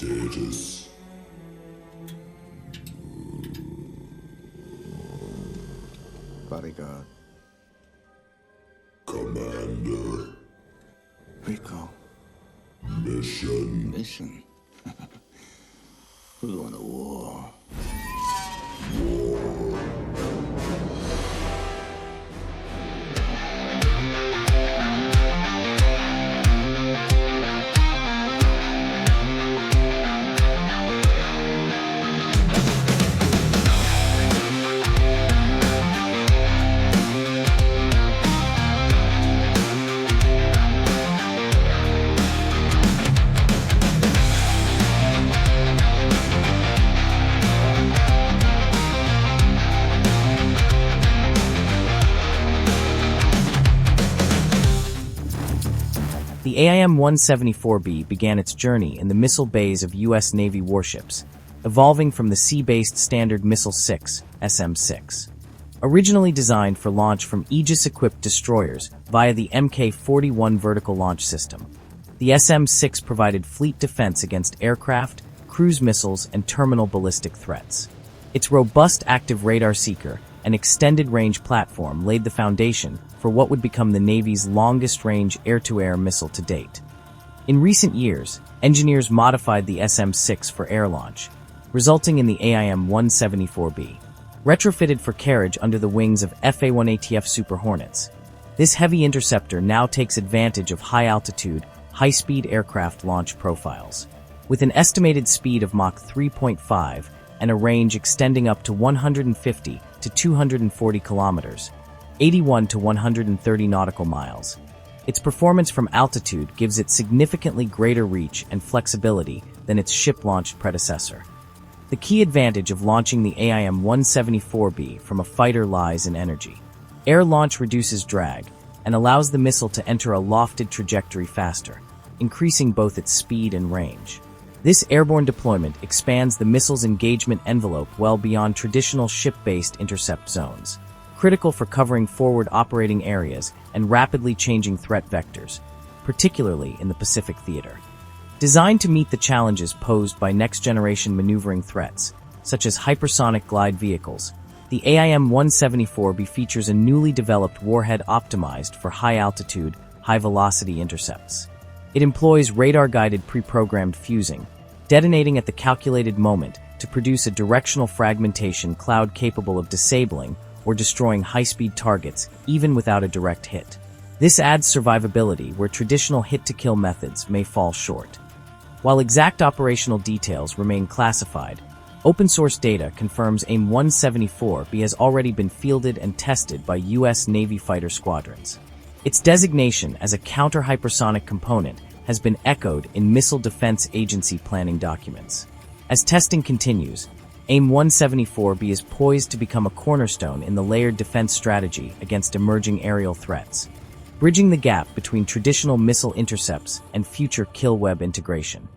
Status. Bodyguard. Commander. Rico. Mission. Mission. We're going to war. The AIM-174B began its journey in the missile bays of U.S. Navy warships, evolving from the sea-based Standard Missile-6 (SM-6). Originally designed for launch from Aegis-equipped destroyers via the Mk-41 vertical launch system, the SM-6 provided fleet defense against aircraft, cruise missiles, and terminal ballistic threats. Its robust active radar seeker and extended-range platform laid the foundation for what would become the Navy's longest-range air-to-air missile to date. In recent years, engineers modified the SM-6 for air launch, resulting in the AIM-174B, retrofitted for carriage under the wings of FA-1ATF Super Hornets. This heavy interceptor now takes advantage of high-altitude, high-speed aircraft launch profiles. With an estimated speed of Mach 3.5 and a range extending up to 150 to 240 kilometers, 81 to 130 nautical miles. Its performance from altitude gives it significantly greater reach and flexibility than its ship-launched predecessor. The key advantage of launching the AIM-174B from a fighter lies in energy. Air launch reduces drag and allows the missile to enter a lofted trajectory faster, increasing both its speed and range. This airborne deployment expands the missile's engagement envelope well beyond traditional ship-based intercept zones, critical for covering forward operating areas and rapidly changing threat vectors, particularly in the Pacific theater. Designed to meet the challenges posed by next-generation maneuvering threats, such as hypersonic glide vehicles, the AIM-174B features a newly developed warhead optimized for high-altitude, high-velocity intercepts. It employs radar-guided pre-programmed fusing, detonating at the calculated moment to produce a directional fragmentation cloud capable of disabling or destroying high-speed targets even without a direct hit. This adds survivability where traditional hit-to-kill methods may fall short. While exact operational details remain classified, open-source data confirms AIM-174B has already been fielded and tested by U.S. Navy fighter squadrons. Its designation as a counter-hypersonic component has been echoed in Missile Defense Agency planning documents. As testing continues, AIM-174B is poised to become a cornerstone in the layered defense strategy against emerging aerial threats, bridging the gap between traditional missile intercepts and future kill web integration.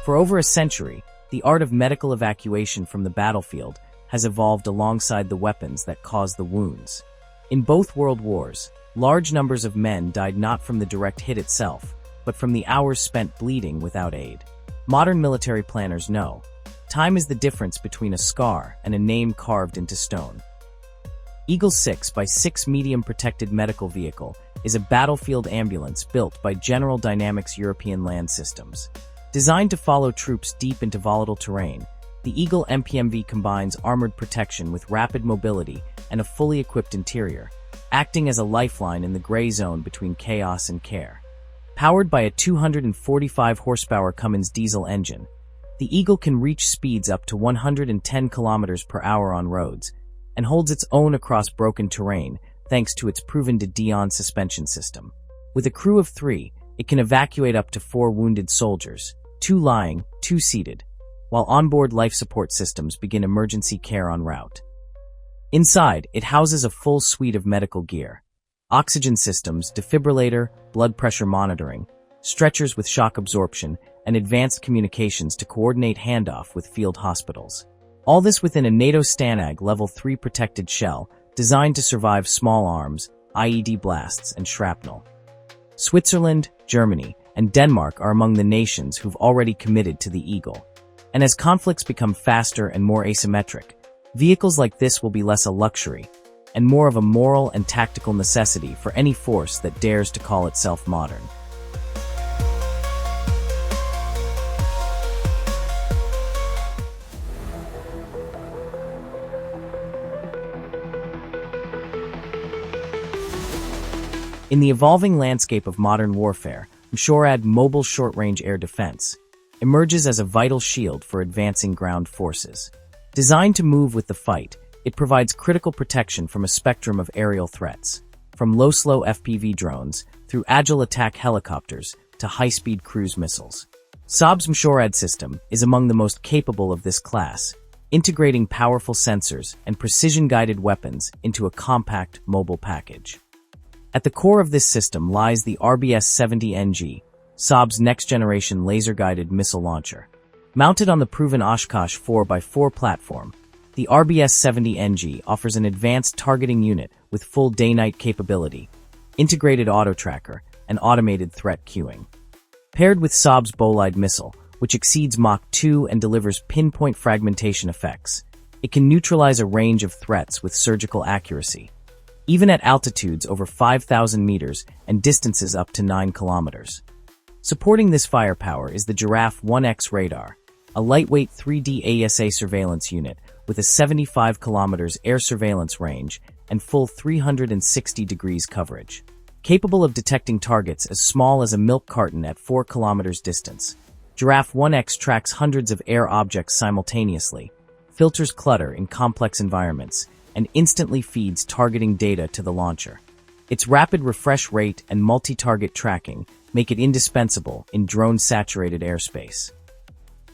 For over a century, the art of medical evacuation from the battlefield has evolved alongside the weapons that cause the wounds. In both world wars, large numbers of men died not from the direct hit itself, but from the hours spent bleeding without aid. Modern military planners know, time is the difference between a scar and a name carved into stone. Eagle 6x6 medium protected medical vehicle is a battlefield ambulance built by General Dynamics European Land Systems. Designed to follow troops deep into volatile terrain, the Eagle MPMV combines armored protection with rapid mobility and a fully equipped interior, acting as a lifeline in the gray zone between chaos and care. Powered by a 245 horsepower Cummins diesel engine, the Eagle can reach speeds up to 110 kilometers per hour on roads and holds its own across broken terrain thanks to its proven-to-Dion suspension system. With a crew of 3, it can evacuate up to 4 wounded soldiers, 2 lying, 2 seated, while onboard life support systems begin emergency care en route. Inside, it houses a full suite of medical gear: oxygen systems, defibrillator, blood pressure monitoring, stretchers with shock absorption, and advanced communications to coordinate handoff with field hospitals. All this within a NATO STANAG Level 3 protected shell designed to survive small arms, IED blasts, and shrapnel. Switzerland, Germany, and Denmark are among the nations who've already committed to the Eagle. And as conflicts become faster and more asymmetric, vehicles like this will be less a luxury and more of a moral and tactical necessity for any force that dares to call itself modern. In the evolving landscape of modern warfare, Mshorad Mobile Short-Range Air Defense emerges as a vital shield for advancing ground forces. Designed to move with the fight, it provides critical protection from a spectrum of aerial threats, from low-slow FPV drones through agile attack helicopters to high-speed cruise missiles. Saab's Mshorad system is among the most capable of this class, integrating powerful sensors and precision-guided weapons into a compact, mobile package. At the core of this system lies the RBS-70NG, Saab's next-generation laser-guided missile launcher. Mounted on the proven Oshkosh 4x4 platform, the RBS-70NG offers an advanced targeting unit with full day-night capability, integrated auto-tracker, and automated threat queuing. Paired with Saab's Bolide missile, which exceeds Mach 2 and delivers pinpoint fragmentation effects, it can neutralize a range of threats with surgical accuracy, even at altitudes over 5,000 meters and distances up to 9 kilometers. Supporting this firepower is the Giraffe 1X radar, a lightweight 3D ASA surveillance unit with a 75 kilometers air surveillance range and full 360 degrees coverage. Capable of detecting targets as small as a milk carton at 4 kilometers distance, Giraffe 1X tracks hundreds of air objects simultaneously, filters clutter in complex environments, and instantly feeds targeting data to the launcher. Its rapid refresh rate and multi-target tracking make it indispensable in drone-saturated airspace.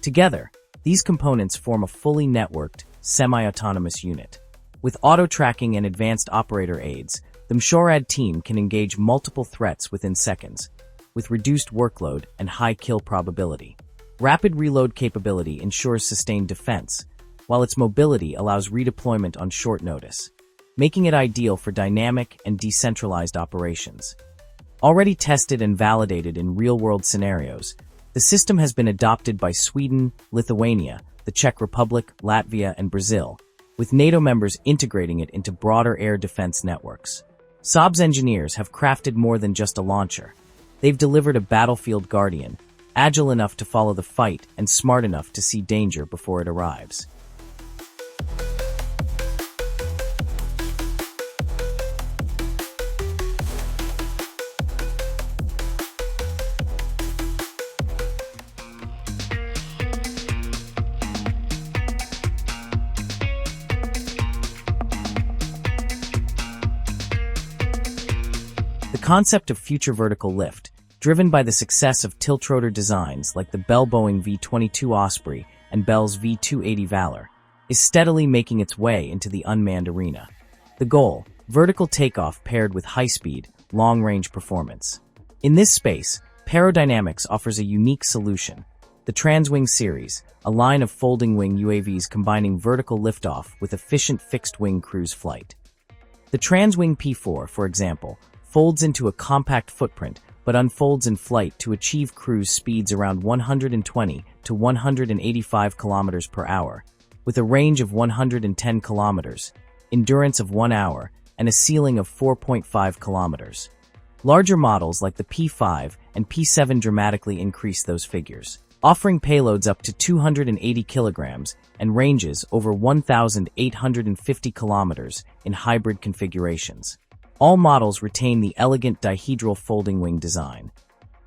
Together, these components form a fully networked, semi-autonomous unit. With auto-tracking and advanced operator aids, the Mshorad team can engage multiple threats within seconds, with reduced workload and high kill probability. Rapid reload capability ensures sustained defense, while its mobility allows redeployment on short notice, making it ideal for dynamic and decentralized operations. Already tested and validated in real-world scenarios, the system has been adopted by Sweden, Lithuania, the Czech Republic, Latvia, and Brazil, with NATO members integrating it into broader air defense networks. Saab's engineers have crafted more than just a launcher. They've delivered a battlefield guardian, agile enough to follow the fight and smart enough to see danger before it arrives. The concept of future vertical lift, driven by the success of tiltrotor designs like the Bell Boeing V-22 Osprey and Bell's V-280 Valor, is steadily making its way into the unmanned arena. The goal: vertical takeoff paired with high-speed, long-range performance. In this space, Parodynamics offers a unique solution: the Transwing series, a line of folding-wing UAVs combining vertical liftoff with efficient fixed-wing cruise flight. The Transwing P4, for example, folds into a compact footprint but unfolds in flight to achieve cruise speeds around 120 to 185 kilometers per hour, with a range of 110 kilometers, endurance of 1 hour, and a ceiling of 4.5 kilometers. Larger models like the P5 and P7 dramatically increase those figures, offering payloads up to 280 kilograms and ranges over 1,850 kilometers in hybrid configurations. All models retain the elegant dihedral folding wing design.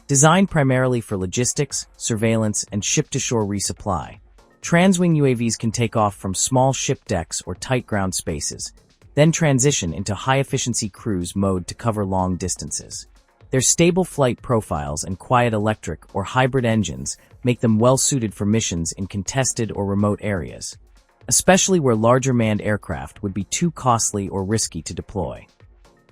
Designed primarily for logistics, surveillance, and ship-to-shore resupply, Transwing UAVs can take off from small ship decks or tight ground spaces, then transition into high-efficiency cruise mode to cover long distances. Their stable flight profiles and quiet electric or hybrid engines make them well-suited for missions in contested or remote areas, especially where larger manned aircraft would be too costly or risky to deploy.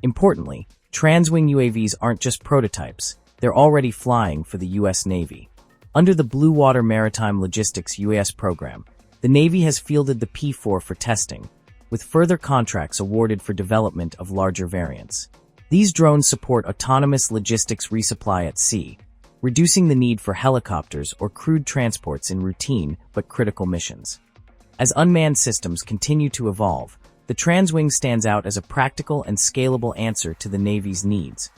Importantly, Transwing UAVs aren't just prototypes, they're already flying for the U.S. Navy. Under the Blue Water Maritime Logistics UAS program, the Navy has fielded the P4 for testing, with further contracts awarded for development of larger variants. These drones support autonomous logistics resupply at sea, reducing the need for helicopters or crewed transports in routine but critical missions. As unmanned systems continue to evolve, the Transwing stands out as a practical and scalable answer to the Navy's needs,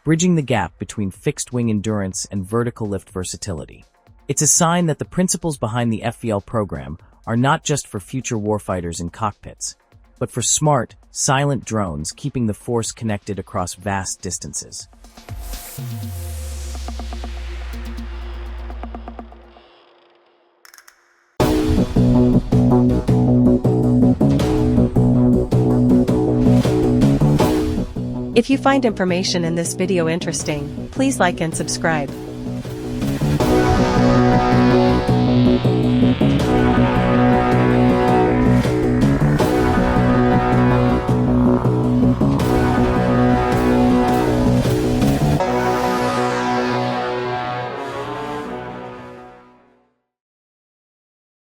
bridging the gap between fixed-wing endurance and vertical lift versatility. It's a sign that the principles behind the FVL program are not just for future warfighters in cockpits, but for smart, silent drones keeping the force connected across vast distances. If you find information in this video interesting, please like and subscribe.